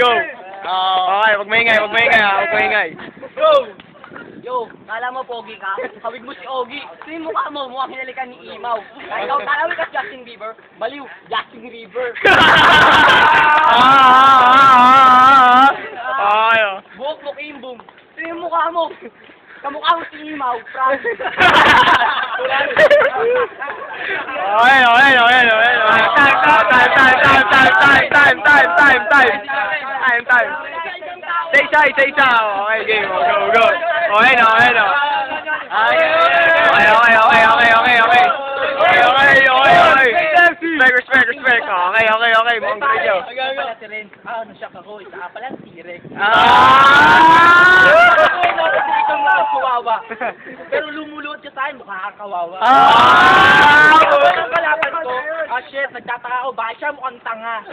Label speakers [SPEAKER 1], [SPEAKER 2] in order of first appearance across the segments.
[SPEAKER 1] go. Okay, wag maingay, wag maingay, wag maingay. Go!
[SPEAKER 2] Yo, kala mo pogi ka? Hawig mo si Ogie. Sino yung mukha mo? Mukhang hinalikan ni Imaw. Kaya ikaw, kala mo ka Justin Bieber? Baliw, Justin Bieber. Buhok mo Kim-Boom. Sino yung mukha mo? Kamukha mo si Imaw, Frank.
[SPEAKER 1] Time. Say isa. Okay, game. Go. Okay no. Okay. Respect. Okay. Mukhang video.
[SPEAKER 2] Nasyak ako. Isa ka pala, T-Rex. Kawawa. Pero lumuluot ka sa akin, mukha ka kawawa. Ang kalaban ko, shit, nagtataka ako, bakit siya mukhang tanga?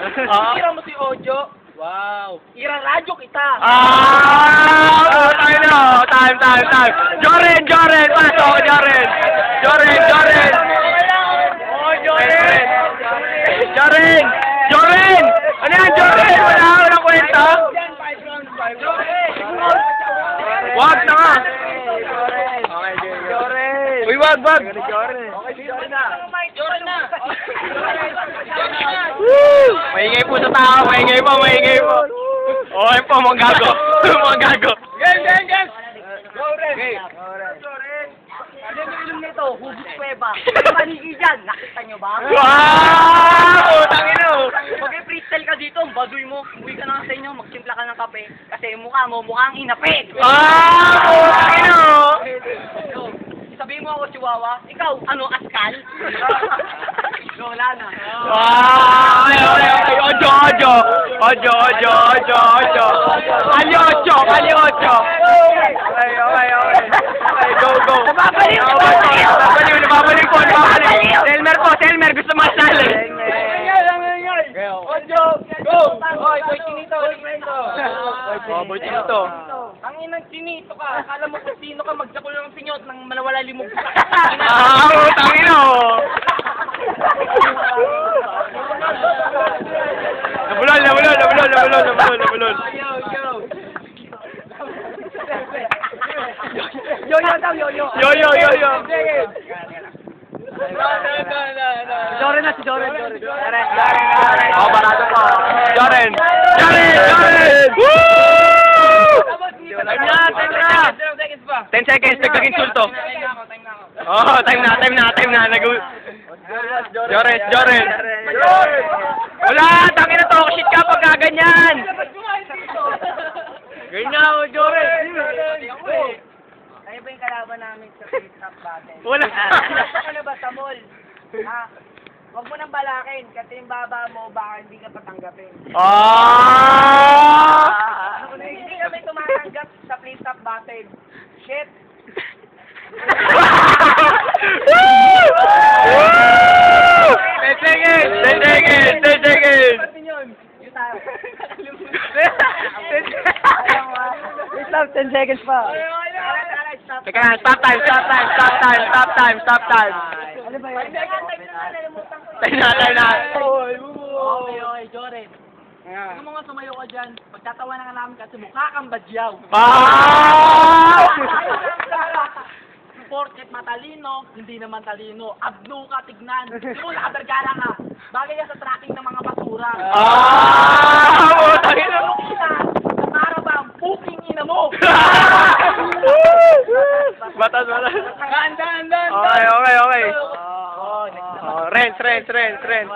[SPEAKER 2] Tira mo si Ojo. Wow. Iraradyo kita.
[SPEAKER 1] Tayo na. Time. Joren. Pasok, Joren. Joren! Ano yan, Joren? Wala ng kwenta? Wag na nga. Okay, uy, wag.
[SPEAKER 2] Joren na.
[SPEAKER 1] Maingay po sa tao, maingay po. Okay po, mga gago.
[SPEAKER 2] Game. Joren. Ano yung ilong nito? Hubos Cueva. Panigi dyan. Nakita nyo ba?
[SPEAKER 1] Wow! Tangino!
[SPEAKER 2] Mag-freestyle ka dito. Baduy mo. Uwi ka na sa inyo. Magsimpla ka ng kape. Kasi yung mukha mo, mukhang inapit.
[SPEAKER 1] Tangino!
[SPEAKER 2] Sabihin mo ako, Chihuahua. Ikaw, ano, askal? Wala na.
[SPEAKER 1] Okay. Ojo. Kalyocho. Okay, go. Nababalik po. Telmer, gusto masali.
[SPEAKER 2] Ojo, go! Hoy, boy Chinito.
[SPEAKER 1] Boy Chinito.
[SPEAKER 2] Ang inang Chinito ka. Akala mo kung sino ka magsakol ng pinyot nang malawala limog ka.
[SPEAKER 1] Tangino! Nabulol. Yo.
[SPEAKER 2] Joren na si Joren.
[SPEAKER 1] Oh, barato po. Joren! Woo! Time na! 10 seconds, nagkaginsulto. Oh, time na. Joren! Wala! Tangin na talk shit ka pagka ganyan! Ganyan, Joren!
[SPEAKER 2] Ano ba yung kalaban namin sa Flip-Top Battle?
[SPEAKER 1] Wala!
[SPEAKER 2] Ano ba sa mall? Huwag mo nang balakin kasi yung baba mo baka hindi ka patanggapin. Hindi kami tumatanggap sa Flip-Top Battle. Shit!
[SPEAKER 1] 10 seconds!
[SPEAKER 2] Yung tayo.
[SPEAKER 3] Wait lang, 10 seconds pa.
[SPEAKER 1] Teka lang, stop time.
[SPEAKER 3] Ano ba yun?
[SPEAKER 1] Time na.
[SPEAKER 2] Okay, Joren. Ano mo nga sumayo ka dyan? Pagtatawa na nga namin kasi mukha kang badyaw. Porket matalino, hindi naman talino. Abno ka, tignan. Pero nakabergala ka. Bagay ka sa tracking ng mga basura. Para ba ang puking ina mo?
[SPEAKER 1] Batas.
[SPEAKER 2] Andan.
[SPEAKER 1] Okay. Rents.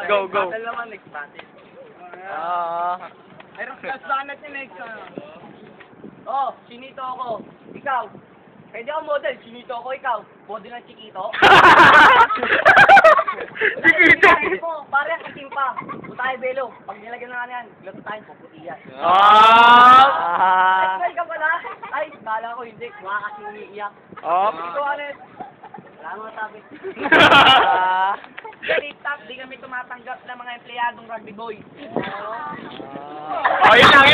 [SPEAKER 1] Go.
[SPEAKER 2] Battle naman, next battle. Mayroon ka sanat ni next. Chinito ako. Ikaw. Pwede ako model. Chinito ako, ikaw. Model ng Chiquito.
[SPEAKER 1] Chiquito!
[SPEAKER 2] Pare, ang itim pa. Butay belo. Pag nilagyan na yan, lato tayong puputi yan. Ay, ka pala. Ay, bala ko hindi. Mukha kasi umiiyak. Ito, Anet. Wala mo sabi. Flip-Top, di kami tumatanggap ng mga empleyadong rugby boy.
[SPEAKER 1] Yun lang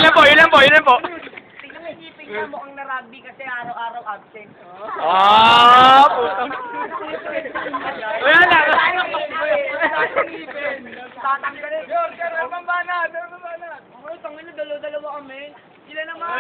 [SPEAKER 1] po.
[SPEAKER 2] Isipin ka mukhang na rugby kasi araw-araw absent.
[SPEAKER 1] Puta. Wala na.
[SPEAKER 2] Tatang ka rin. Meron pang banat. Tangin na, dalawa-dalawa namin. Sila naman.